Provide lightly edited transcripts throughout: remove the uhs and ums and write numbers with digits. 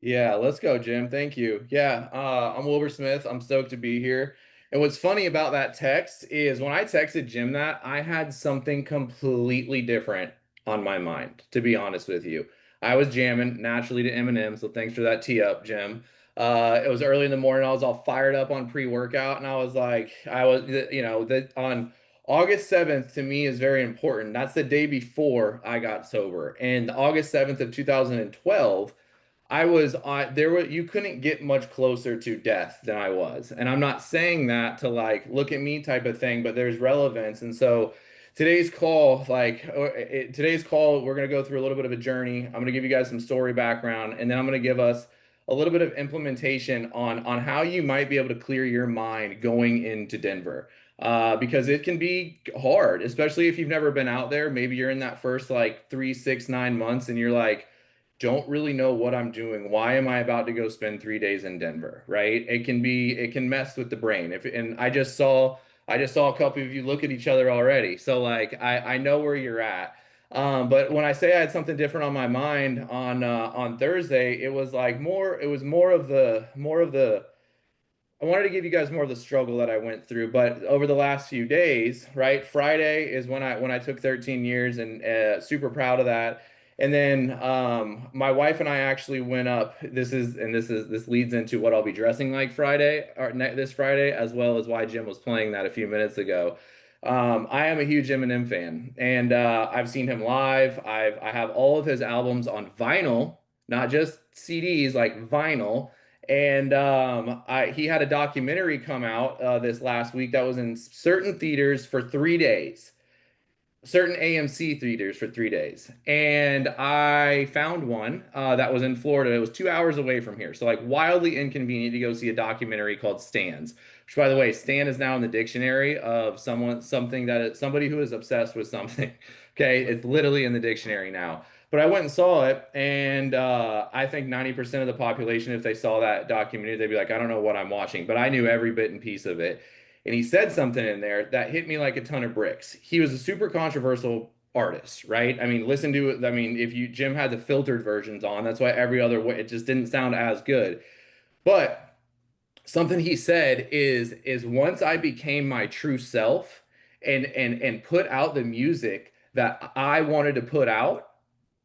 Yeah, let's go, Jim. Thank you. Yeah, I'm Wilbur Smith. I'm stoked to be here. And what's funny about that text is when I texted Jim that, I had something completely different on my mind, to be honest with you. I was jamming naturally to Eminem, so thanks for that tee up, Jim. It was early in the morning. I was all fired up on pre-workout, and I was like, that on August 7th to me is very important. That's the day before I got sober. And August 7th of 2012. I was on there were you couldn't get much closer to death than I was. And I'm not saying that to like look at me type of thing, but there's relevance. And so today's call, we're going to go through a little bit of a journey. I'm going to give you guys some story background, and then I'm going to give us a little bit of implementation on how you might be able to clear your mind going into Denver. Because it can be hard, especially if you've never been out there. Maybe you're in that first like 3, 6, 9 months and you're like, don't really know what I'm doing. Why am I about to go spend 3 days in Denver? Right? It can mess with the brain. And I just saw a couple of you look at each other already. So like I know where you're at. But when I say I had something different on my mind on Thursday, it was more of the I wanted to give you guys more of the struggle that I went through, but over the last few days, right? Friday is when I took 13 years and super proud of that. And then my wife and I actually went up. This leads into what I'll be dressing like Friday or this Friday, as well as why Jim was playing that a few minutes ago. I am a huge Eminem fan, and I've seen him live. I have all of his albums on vinyl, not just CDs, like vinyl. And he had a documentary come out this last week that was in certain theaters for 3 days, certain AMC theaters for 3 days. And I found one that was in Florida. It was 2 hours away from here. So, like, wildly inconvenient to go see a documentary called Stans, which, by the way, Stan is now in the dictionary of somebody who is obsessed with something. Okay. It's literally in the dictionary now. But I went and saw it, and I think 90% of the population, if they saw that documentary, they'd be like, I don't know what I'm watching, but I knew every bit and piece of it. And he said something in there that hit me like a ton of bricks. He was a super controversial artist, right? I mean, listen to it. I mean, if you Jim had the filtered versions on, that's why every other way it just didn't sound as good. But something he said is once I became my true self and put out the music that I wanted to put out,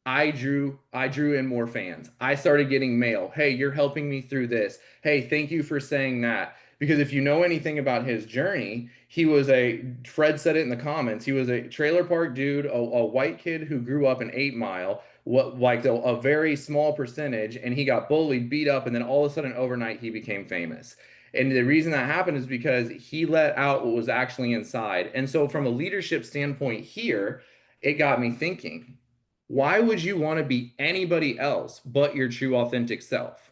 I drew in more fans. I started getting mail. Hey, you're helping me through this. Hey, thank you for saying that. Because if you know anything about his journey, Fred said it in the comments, he was a trailer park dude, a white kid who grew up in 8 Mile, what like a very small percentage, and he got bullied, beat up, and then all of a sudden overnight he became famous. And the reason that happened is because he let out what was actually inside. And so from a leadership standpoint here, it got me thinking. Why would you want to be anybody else but your true authentic self?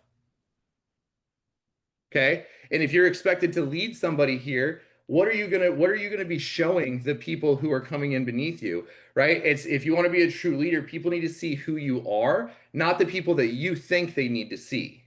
Okay. And if you're expected to lead somebody here, what are you gonna be showing the people who are coming in beneath you? Right? It's if you want to be a true leader, people need to see who you are, not the people that you think they need to see.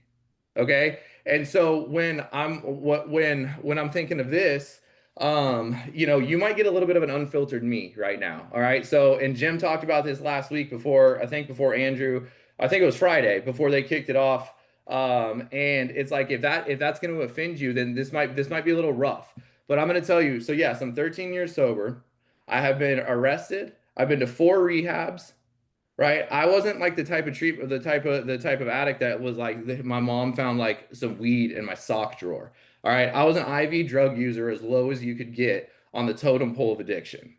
Okay. And so when I'm thinking of this, you might get a little bit of an unfiltered me right now. All right. So, and Jim talked about this last week before Andrew, I think it was Friday before they kicked it off. And it's like if that's going to offend you, then this might be a little rough. But I'm going to tell you. So yes, I'm 13 years sober. I have been arrested. I've been to 4 rehabs. Right? I wasn't like the type of addict that was like my mom found like some weed in my sock drawer. All right. I was an IV drug user as low as you could get on the totem pole of addiction.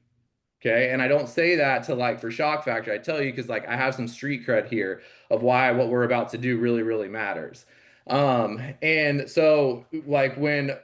Okay. And I don't say that to like for shock factor. I tell you because like I have some street cred here of why what we're about to do really, really matters. And so like when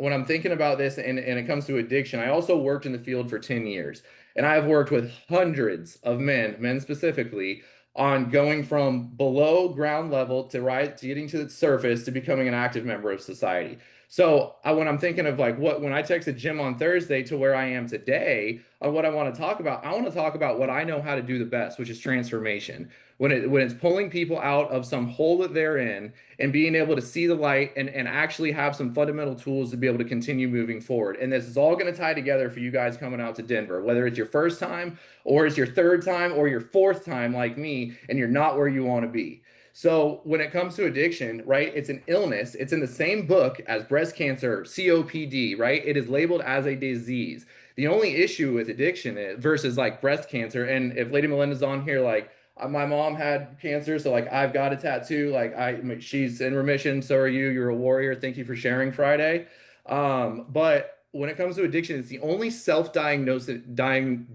I'm thinking about this and it comes to addiction, I also worked in the field for 10 years. And I have worked with hundreds of men specifically, on going from below ground level to getting to the surface to becoming an active member of society. So when I'm thinking of like when I texted Jim on Thursday to where I am today, on what I want to talk about, I want to talk about what I know how to do the best, which is transformation. When it's pulling people out of some hole that they're in and being able to see the light and actually have some fundamental tools to be able to continue moving forward. And this is all going to tie together for you guys coming out to Denver, whether it's your first time or it's your third time or your fourth time like me, and you're not where you want to be. So when it comes to addiction, right, it's an illness. It's in the same book as breast cancer, COPD, right? It is labeled as a disease. The only issue with addiction is, versus like breast cancer, and if Lady Melinda's on here, like my mom had cancer, so like I've got a tattoo, like she's in remission, so are you. You're a warrior. Thank you for sharing Friday. But when it comes to addiction, it's the only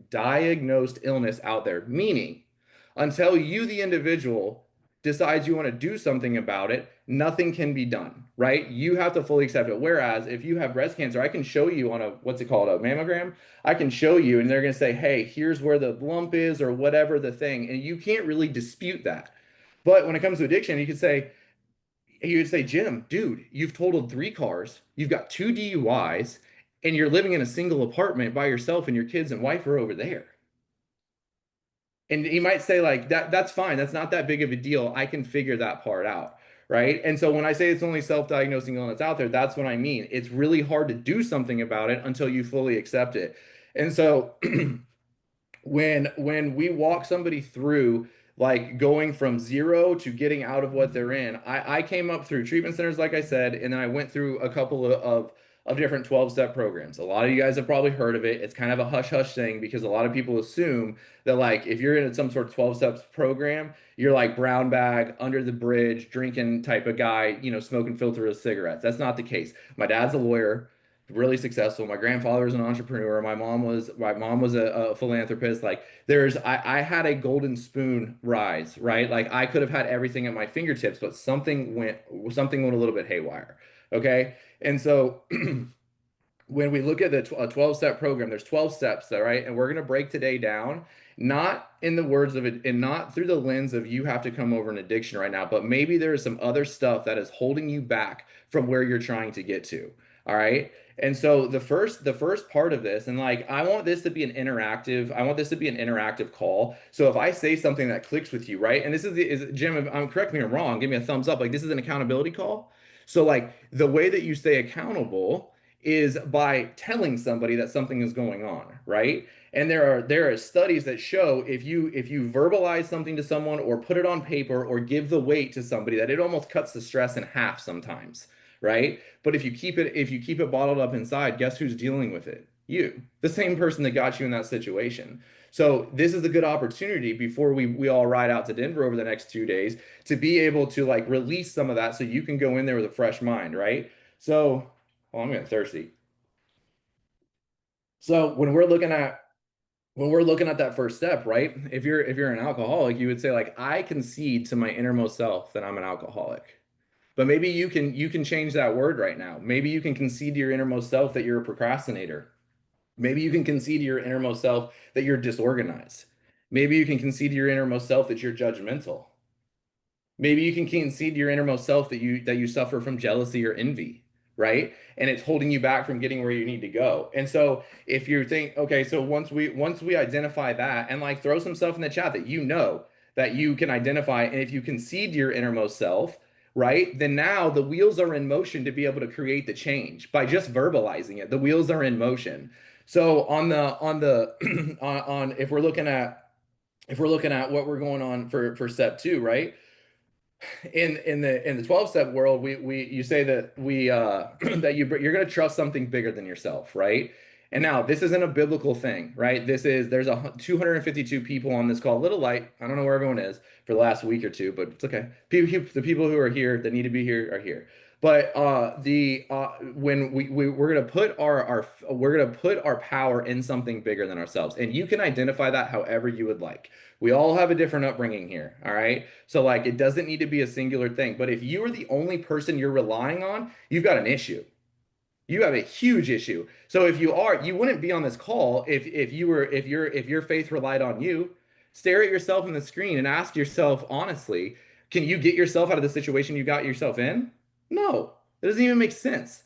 diagnosed illness out there, meaning until you, the individual, decides you want to do something about it, nothing can be done, right? You have to fully accept it. Whereas if you have breast cancer, I can show you on a, what's it called, a mammogram. I can show you, and they're going to say, hey, here's where the lump is or whatever the thing. And you can't really dispute that. But when it comes to addiction, you could say, Jim, dude, you've totaled 3 cars, you've got 2 DUIs, and you're living in a single apartment by yourself, and your kids and wife are over there. And he might say, like, that's fine. That's not that big of a deal. I can figure that part out. Right. And so when I say it's only self-diagnosing illness out there, that's what I mean. It's really hard to do something about it until you fully accept it. And so when we walk somebody through like going from zero to getting out of what they're in, I came up through treatment centers, like I said, and then I went through a couple of different 12-step programs. A lot of you guys have probably heard of it. It's kind of a hush hush thing because a lot of people assume that like if you're in some sort of 12 steps program, you're like brown bag, under the bridge, drinking type of guy, smoking filterless cigarettes. That's not the case. My dad's a lawyer, really successful. My grandfather was an entrepreneur. My mom was a philanthropist. Like I had a golden spoon rise, right? Like I could have had everything at my fingertips, but something went a little bit haywire. Okay. And so when we look at the 12-step program, there's 12 steps, all right? And we're going to break today down, not in the words of it and not through the lens of you have to come over an addiction right now, but maybe there is some other stuff that is holding you back from where you're trying to get to. All right. And so the first part of this, and like I want this to be an interactive call. So if I say something that clicks with you, right? And this is Jim, if I'm correct me if I'm wrong, give me a thumbs up. Like this is an accountability call. So like the way that you stay accountable is by telling somebody that something is going on, right? And there are studies that show if you verbalize something to someone or put it on paper or give the weight to somebody that it almost cuts the stress in half sometimes, right? But if you keep it bottled up inside, guess who's dealing with it? You, the same person that got you in that situation. So this is a good opportunity before we all ride out to Denver over the next 2 days to be able to like release some of that so you can go in there with a fresh mind, right? So, well, I'm getting thirsty. So when we're looking at that first step, right? If you're an alcoholic, you would say like I concede to my innermost self that I'm an alcoholic. But maybe you can change that word right now. Maybe you can concede to your innermost self that you're a procrastinator. Maybe you can concede to your innermost self that you're disorganized. Maybe you can concede to your innermost self that you're judgmental. Maybe you can concede to your innermost self that you suffer from jealousy or envy, right? And it's holding you back from getting where you need to go. And so if you think, okay, so once we identify that and like throw some stuff in the chat that that you can identify, and if you concede to your innermost self, right, then now the wheels are in motion to be able to create the change by just verbalizing it. The wheels are in motion. So on if we're looking at what we're going on for step two, right? In the 12 step world, we you say that we that you're going to trust something bigger than yourself, right? And now this isn't a biblical thing, right? There's 252 people on this call, little light. I don't know where everyone is for the last week or two, but it's okay. The people who are here that need to be here are here. But the when we're gonna put we're gonna put our power in something bigger than ourselves, and you can identify that however you would like. We all have a different upbringing here, all right? So like it doesn't need to be a singular thing, but if you are the only person you're relying on, you've got an issue. You have a huge issue. So if you wouldn't be on this call if your faith relied on you. Stare at yourself in the screen and ask yourself honestly, can you get yourself out of the situation you got yourself in? No, it doesn't even make sense.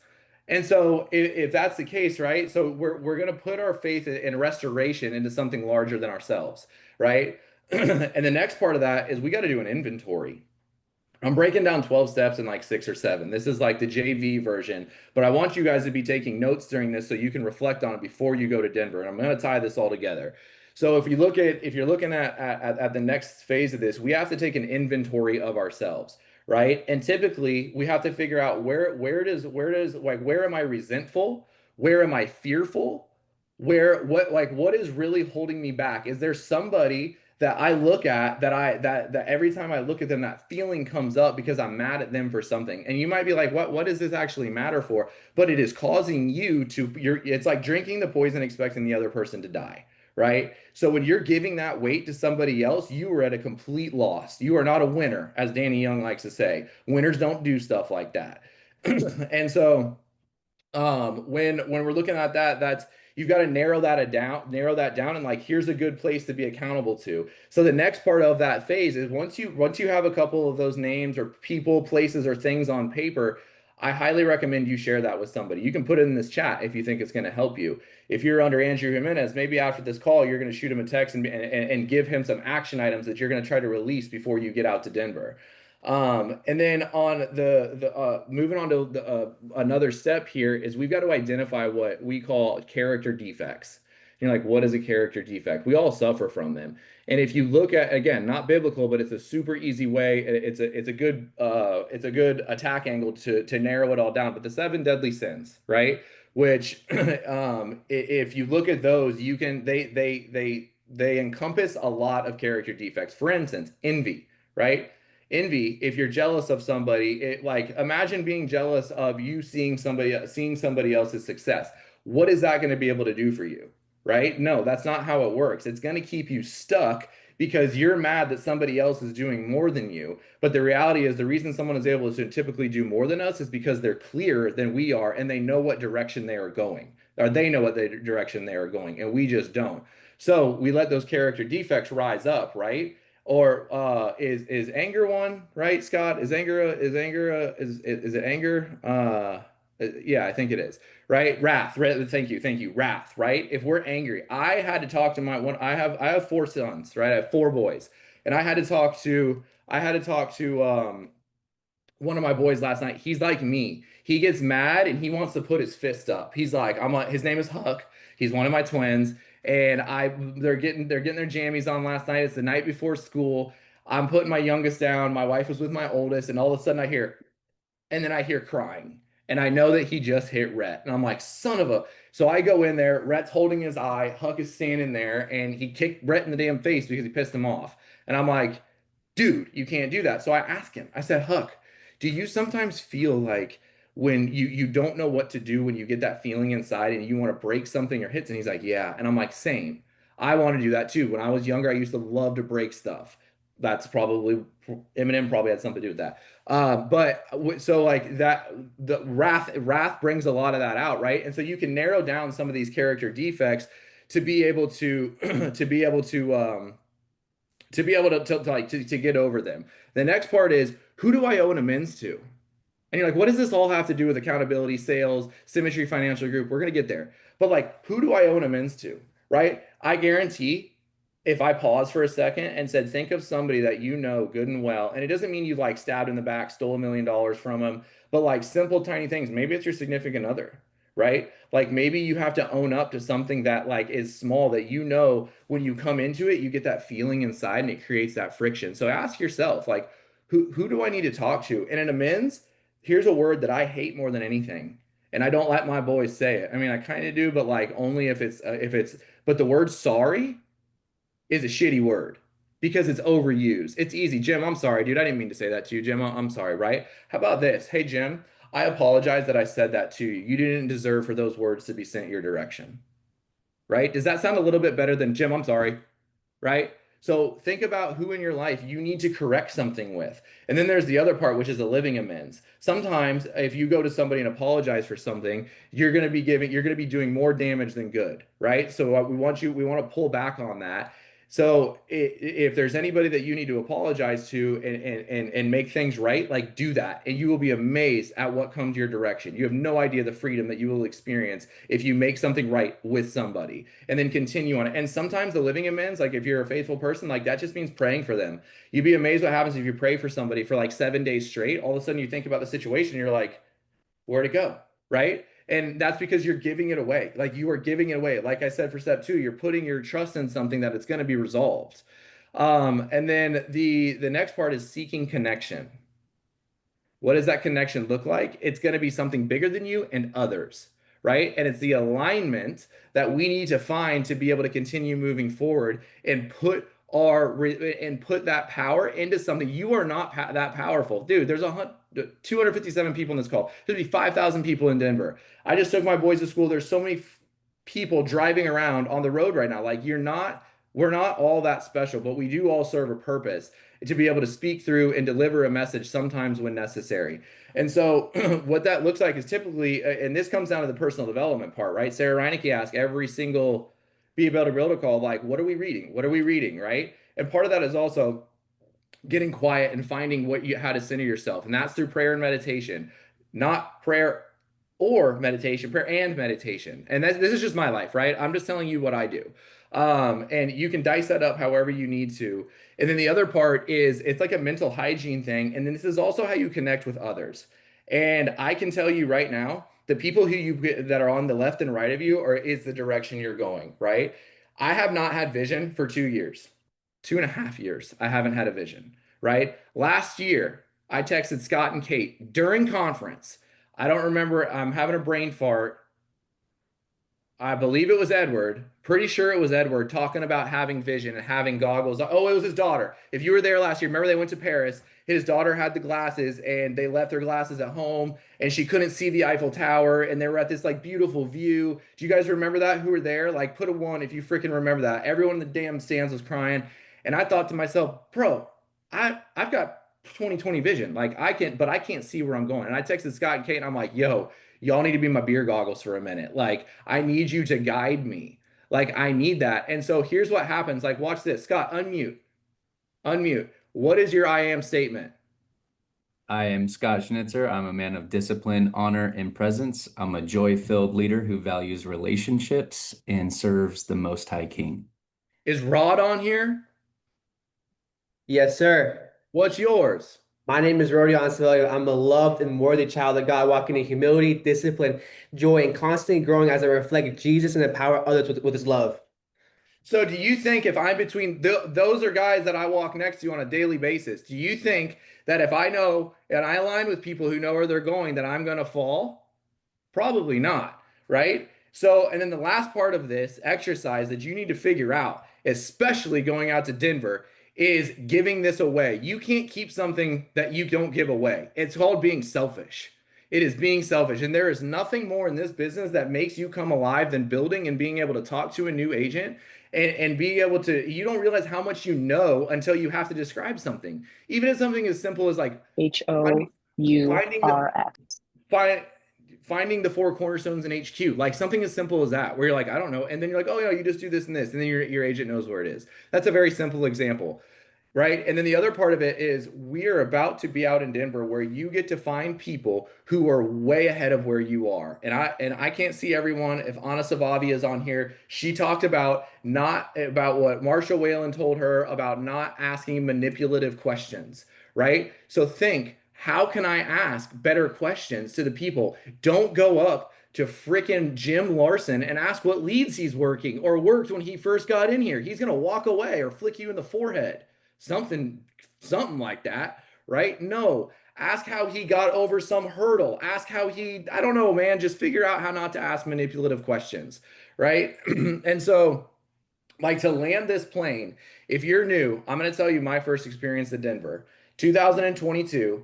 And so if that's the case, right? So we're gonna put our faith in restoration into something larger than ourselves, right? And the next part of that is we got to do an inventory. I'm breaking down 12 steps in like 6 or 7. This is like the JV version, but I want you guys to be taking notes during this so you can reflect on it before you go to Denver. And I'm going to tie this all together. So if you're looking at the next phase of this, we have to take an inventory of ourselves, right? And typically we have to figure out where does like where am I resentful? Where am I fearful? What is really holding me back? Is there somebody that I look at that every time I look at them, that feeling comes up because I'm mad at them for something? And you might be like, what does this actually matter for? But it is causing you to it's like drinking the poison expecting the other person to die, right? So when you're giving that weight to somebody else, you are at a complete loss. You are not a winner, as Danny Young likes to say. Winners don't do stuff like that. And so when we're looking at that, that's you've got to narrow that down, and like here's a good place to be accountable to. So the next part of that phase is once you have a couple of those names or people, places, or things on paper, I highly recommend you share that with somebody. You can put it in this chat if you think it's going to help you. If you're under Andrew Jimenez, maybe after this call, you're going to shoot him a text and give him some action items that you're going to try to release before you get out to Denver. And then on the moving on to another step here is we've got to identify what we call character defects. You're like, what is a character defect? We all suffer from them. And if you look at, again, not biblical, but it's a super easy way. It's a good attack angle to narrow it all down. But the seven deadly sins, right? Which if you look at those, you can they encompass a lot of character defects. For instance, envy, right? Envy, if you're jealous of somebody, it like imagine being jealous of you seeing somebody else's success. What is that going to be able to do for you? Right? No, that's not how it works. It's going to keep you stuck because you're mad that somebody else is doing more than you. But the reality is the reason someone is able to typically do more than us is because they're clearer than we are and they know what direction they are going. Or they know what the direction they are going, and we just don't. So we let those character defects rise up, right? Or is anger one, right, Scott? Is it anger? Yeah, I think it is. Right? Wrath. Thank you. Thank you. Wrath, right? If we're angry, I had to talk to my one I have four sons, right? I have four boys. And I had to talk to one of my boys last night. He's like me. He gets mad and he wants to put his fist up. He's like, his name is Huck. He's one of my twins. And they're getting their jammies on last night. It's the night before school. I'm putting my youngest down. My wife was with my oldest, and all of a sudden I hear crying. And I know that he just hit Rhett. And I'm like, son of a. So I go in there. Rhett's holding his eye. Huck is standing there. And he kicked Rhett in the damn face because he pissed him off. And I'm like, dude, you can't do that. So I asked him, I said, Huck, do you sometimes feel like when you don't know what to do when you get that feeling inside and you want to break something or hit something? He's like, yeah. And I'm like, same. I want to do that too. When I was younger, I used to love to break stuff. That's probably Eminem probably had something to do with that. So like that, the wrath brings a lot of that out, right? And so you can narrow down some of these character defects to be able to to get over them. The next part is who do I owe an amends to? And you're like, what does this all have to do with accountability, sales, Symmetry Financial Group? We're going to get there. But like, who do I owe an amends to? Right? I guarantee if I pause for a second and said, think of somebody that you know good and well, and it doesn't mean you like stabbed in the back, stole $1 million from them, but like simple, tiny things. Maybe it's your significant other, right? Like maybe you have to own up to something that like is small that you know when you come into it, you get that feeling inside and it creates that friction. So ask yourself, like, who do I need to talk to? And an amends, here's a word that I hate more than anything. And I don't let my boys say it. I mean, I kind of do, but like only but the word sorry is a shitty word because it's overused. It's easy. Jim, I'm sorry, dude. I didn't mean to say that to you, Jim. I'm sorry, right? How about this? Hey, Jim, I apologize that I said that to you. You didn't deserve for those words to be sent your direction, right? Does that sound a little bit better than Jim? I'm sorry, right? So think about who in your life you need to correct something with. And then there's the other part, which is a living amends. Sometimes if you go to somebody and apologize for something, you're going to be doing more damage than good, right? So we want to pull back on that. So if there's anybody that you need to apologize to and make things right, like do that. And you will be amazed at what comes your direction. You have no idea the freedom that you will experience if you make something right with somebody and then continue on it. And sometimes the living amends, like if you're a faithful person, like that just means praying for them. You'd be amazed what happens if you pray for somebody for like 7 days straight. All of a sudden you think about the situation, and you're like, where'd it go? Right? And that's because you're giving it away. Like you are giving it away. Like I said, for step two, you're putting your trust in something that it's going to be resolved. And then the next part is seeking connection. What does that connection look like? It's going to be something bigger than you and others, right? And it's the alignment that we need to find to be able to continue moving forward and put that power into something. You are not that powerful, dude. There's 257 people in this call. There'd be 5,000 people in Denver. I just took my boys to school. There's so many people driving around on the road right now. Like we're not all that special, but we do all serve a purpose to be able to speak through and deliver a message sometimes when necessary. And so what that looks like is typically, and this comes down to the personal development part, right? Sarah Reineke asks every single Be Able to Build a call, like, what are we reading? What are we reading, right? And part of that is also getting quiet and finding how to center yourself. And that's through prayer and meditation, not prayer or meditation, prayer and meditation. And this is just my life, right? I'm just telling you what I do. And you can dice that up however you need to. And then the other part is it's like a mental hygiene thing. And then this is also how you connect with others. And I can tell you right now, the people that are on the left and right of you is the direction you're going, right? I have not had vision for 2 years, 2.5 years. I haven't had a vision, right? Last year, I texted Scott and Kate during conference. I don't remember. I'm having a brain fart. I believe it was Edward. Pretty sure it was Edward talking about having vision and having goggles. Oh, it was his daughter. If you were there last year, remember they went to Paris. His daughter had the glasses and they left their glasses at home and she couldn't see the Eiffel Tower and they were at this like beautiful view. Do you guys remember that? Who were there? Like put a one if you freaking remember that. Everyone in the damn stands was crying. And I thought to myself, bro, I've got 20/20 vision. Like I can't see where I'm going. And I texted Scott and Kate and I'm like, yo, y'all need to be my beer goggles for a minute. Like, I need you to guide me. Like, I need that. And so here's what happens. Like, watch this. Scott, unmute. Unmute. What is your I am statement? I am Scott Schnitzer. I'm a man of discipline, honor, and presence. I'm a joy-filled leader who values relationships and serves the Most High King. Is Rod on here? Yes, sir. What's yours? My name is Roddy Ancelio. I'm a loved and worthy child of God, walking in humility, discipline, joy, and constantly growing as I reflect Jesus and empower others with his love. So, do you think if I'm between those are guys that I walk next to on a daily basis, do you think that if I know and I align with people who know where they're going, that I'm going to fall? Probably not, right? So, and then the last part of this exercise that you need to figure out, especially going out to Denver, is giving this away. You can't keep something that you don't give away. It's called being selfish. It is being selfish. And there is nothing more in this business that makes you come alive than building and being able to talk to a new agent and being able to, you don't realize how much you know until you have to describe something. Even if something as simple as like finding the HOURS. find, finding the four cornerstones in HQ, like something as simple as that, where you're like, I don't know. And then you're like, oh, yeah, you just do this and this. And then your agent knows where it is. That's a very simple example. Right. And then the other part of it is we are about to be out in Denver where you get to find people who are way ahead of where you are. And I can't see everyone. If Anna Savavi is on here, she talked about not about what Marshall Whalen told her about not asking manipulative questions. Right. So think, how can I ask better questions to the people? Don't go up to freaking Jim Larson and ask what leads he's working or worked when he first got in here. He's going to walk away or flick you in the forehead. Something like that, right? No, ask how he got over some hurdle. Ask how I don't know, man, just figure out how not to ask manipulative questions, right? And so, like, to land this plane, if you're new, I'm going to tell you my first experience at Denver. 2022,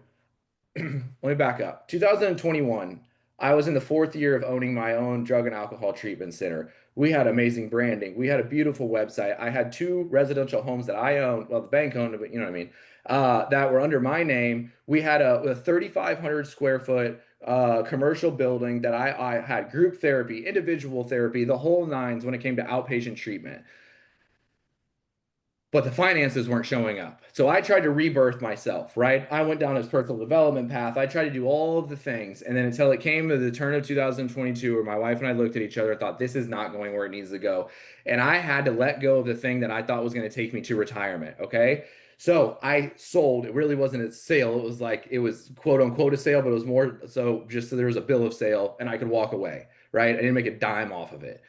let me back up. 2021, I was in the fourth year of owning my own drug and alcohol treatment center. We had amazing branding. We had a beautiful website. I had two residential homes that I owned. Well, the bank owned it, but you know what I mean? That were under my name. We had a 3,500 square foot commercial building that I had group therapy, individual therapy, the whole nines when it came to outpatient treatment. But the finances weren't showing up. So I tried to rebirth myself, right? I went down this personal development path. I tried to do all of the things. And then until it came to the turn of 2022, where my wife and I looked at each other, thought this is not going where it needs to go. And I had to let go of the thing that I thought was going to take me to retirement. Okay. So I sold. It really wasn't a sale. It was like it was quote unquote a sale, but it was more so just so there was a bill of sale and I could walk away, right? I didn't make a dime off of it.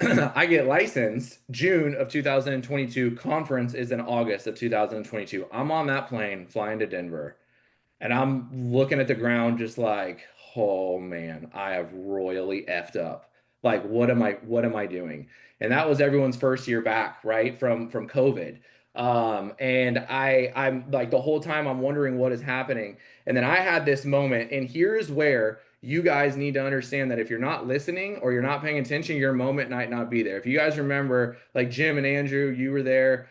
I get licensed June of 2022. Conference is in August of 2022. I'm on that plane flying to Denver. And I'm looking at the ground just like, oh man, I have royally effed up. Like, what am I doing? And that was everyone's first year back, right? From COVID. And I'm like the whole time I'm wondering what is happening. And then I had this moment, and here's where you guys need to understand that if you're not listening or you're not paying attention, your moment might not be there. If you guys remember, like Jim and Andrew, you were there.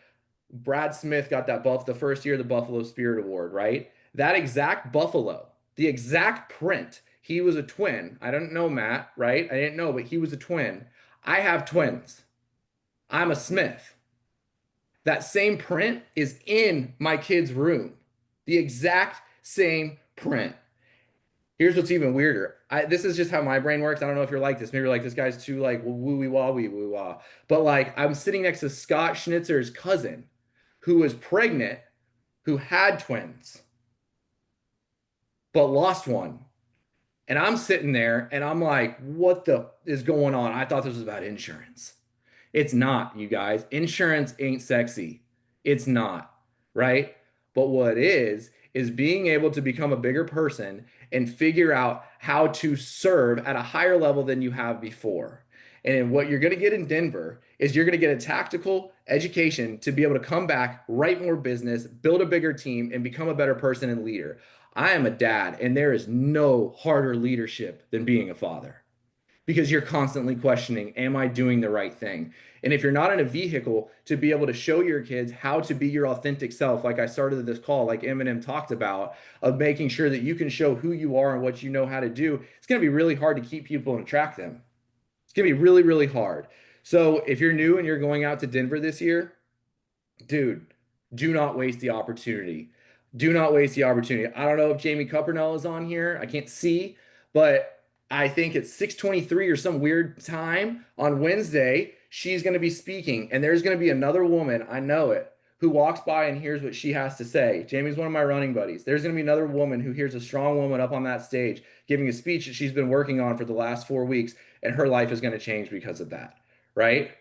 Brad Smith got that buff the first year of the Buffalo Spirit Award, right? That exact buffalo, the exact print. He was a twin. I don't know Matt, right? I didn't know, but he was a twin. I have twins. I'm a Smith. That same print is in my kid's room. The exact same print. Here's what's even weirder. This is just how my brain works. I don't know if you're like this. Maybe you're like, this guy's too like woo wee wah wee woo wah. But like, I'm sitting next to Scott Schnitzer's cousin, who was pregnant, who had twins, but lost one. And I'm sitting there and I'm like, what the is going on? I thought this was about insurance. It's not, you guys. Insurance ain't sexy. It's not, right? But what it is being able to become a bigger person and figure out how to serve at a higher level than you have before. And what you're going to get in Denver is you're going to get a tactical education to be able to come back, write more business, build a bigger team, and become a better person and leader. I am a dad, and there is no harder leadership than being a father because you're constantly questioning, am I doing the right thing? And if you're not in a vehicle to be able to show your kids how to be your authentic self, like I started this call, like Eminem talked about, of making sure that you can show who you are and what you know how to do, it's going to be really hard to keep people and attract them. It's going to be really, really hard. So if you're new and you're going out to Denver this year, dude, do not waste the opportunity. Do not waste the opportunity. I don't know if Jamie Cuppernell is on here. I can't see, but I think it's 6:23 or some weird time on Wednesday. She's going to be speaking, and there's going to be another woman, I know it, who walks by and hears what she has to say. Jamie's one of my running buddies. There's going to be another woman who hears a strong woman up on that stage giving a speech that she's been working on for the last 4 weeks, and her life is going to change because of that, right?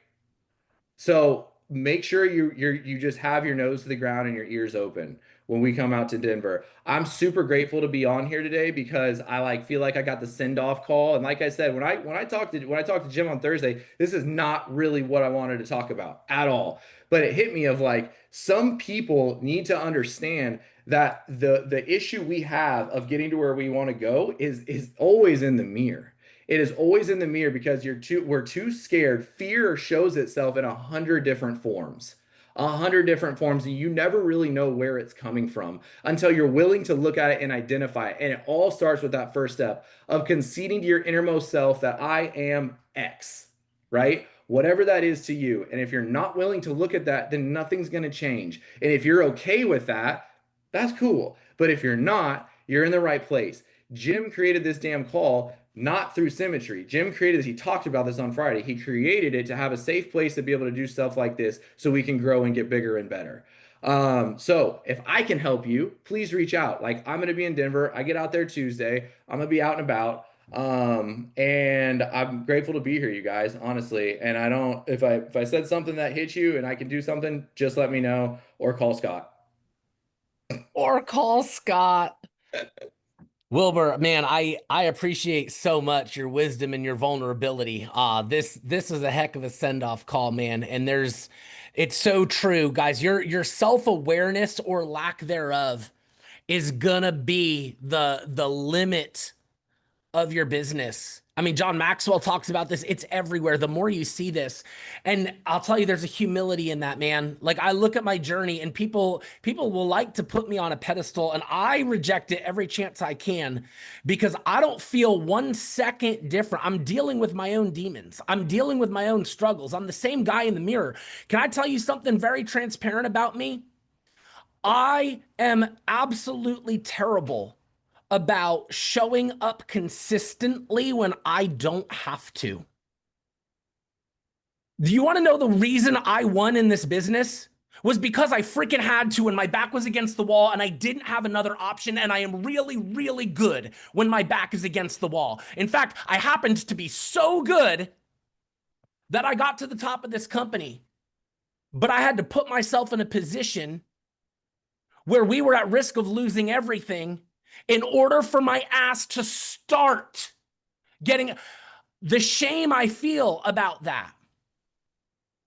So make sure you just have your nose to the ground and your ears open when we come out to Denver. I'm super grateful to be on here today because I like feel like I got the send off call. And like I said, when I talked to Jim on Thursday, this is not really what I wanted to talk about at all. But it hit me of like some people need to understand that the issue we have of getting to where we want to go is always in the mirror. It is always in the mirror because we're too scared. Fear shows itself in 100 different forms. 100 different forms, and you never really know where it's coming from until you're willing to look at it and identify it. And it all starts with that first step of conceding to your innermost self that I am X, right? Whatever that is to you. And if you're not willing to look at that, then nothing's going to change. And if you're okay with that, that's cool. But if you're not, you're in the right place. Jim created this damn call not through symmetry. Jim created this. He talked about this on Friday. He created it to have a safe place to be able to do stuff like this so we can grow and get bigger and better. So if I can help you, please reach out. Like I'm going to be in Denver. I get out there Tuesday. I'm going to be out and about. And I'm grateful to be here, you guys, honestly. And I don't, if I said something that hit you and I can do something, just let me know or call Scott. Or call Scott. Wilbur, man, I appreciate so much your wisdom and your vulnerability. This is a heck of a send-off call, man. And it's so true, guys. Your self-awareness or lack thereof is gonna be the limit of your business. I mean, John Maxwell talks about this. It's everywhere. The more you see this, and I'll tell you, there's a humility in that, man. Like I look at my journey and people will like to put me on a pedestal and I reject it every chance I can because I don't feel 1 second different. I'm dealing with my own demons. I'm dealing with my own struggles. I'm the same guy in the mirror. Can I tell you something very transparent about me? I am absolutely terrible about showing up consistently when I don't have to. Do you want to know the reason I won in this business? was because I freaking had to and my back was against the wall and I didn't have another option, and I am really, really good when my back is against the wall. In fact, I happened to be so good that I got to the top of this company, but I had to put myself in a position where we were at risk of losing everything in order for my ass to start getting the shame I feel about that.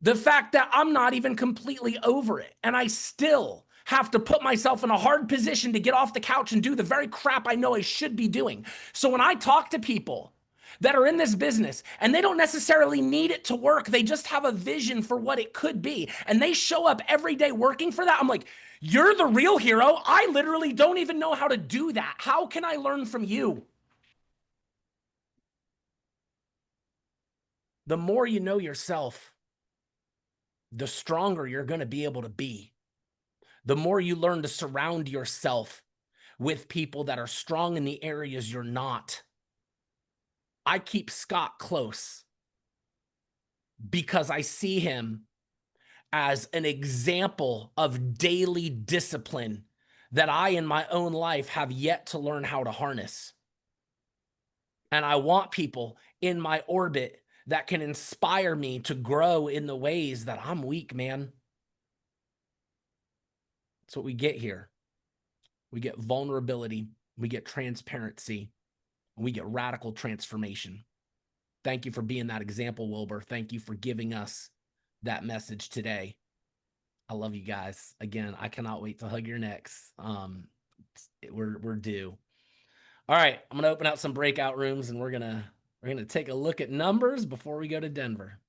The fact that I'm not even completely over it, and I still have to put myself in a hard position to get off the couch and do the very crap I know I should be doing. So when I talk to people that are in this business and they don't necessarily need it to work, they just have a vision for what it could be, and they show up every day working for that, I'm like, you're the real hero. I literally don't even know how to do that. How can I learn from you? The more you know yourself, the stronger you're going to be able to be. The more you learn to surround yourself with people that are strong in the areas you're not. I keep Scott close because I see him as an example of daily discipline that I in my own life have yet to learn how to harness. And I want people in my orbit that can inspire me to grow in the ways that I'm weak, man. That's what we get here. We get vulnerability, we get transparency, and we get radical transformation. Thank you for being that example, Wilbur. Thank you for giving us that message today. I love you guys. Again, I cannot wait to hug your necks. We're due. All right, I'm gonna open out some breakout rooms, and we're gonna take a look at numbers before we go to Denver.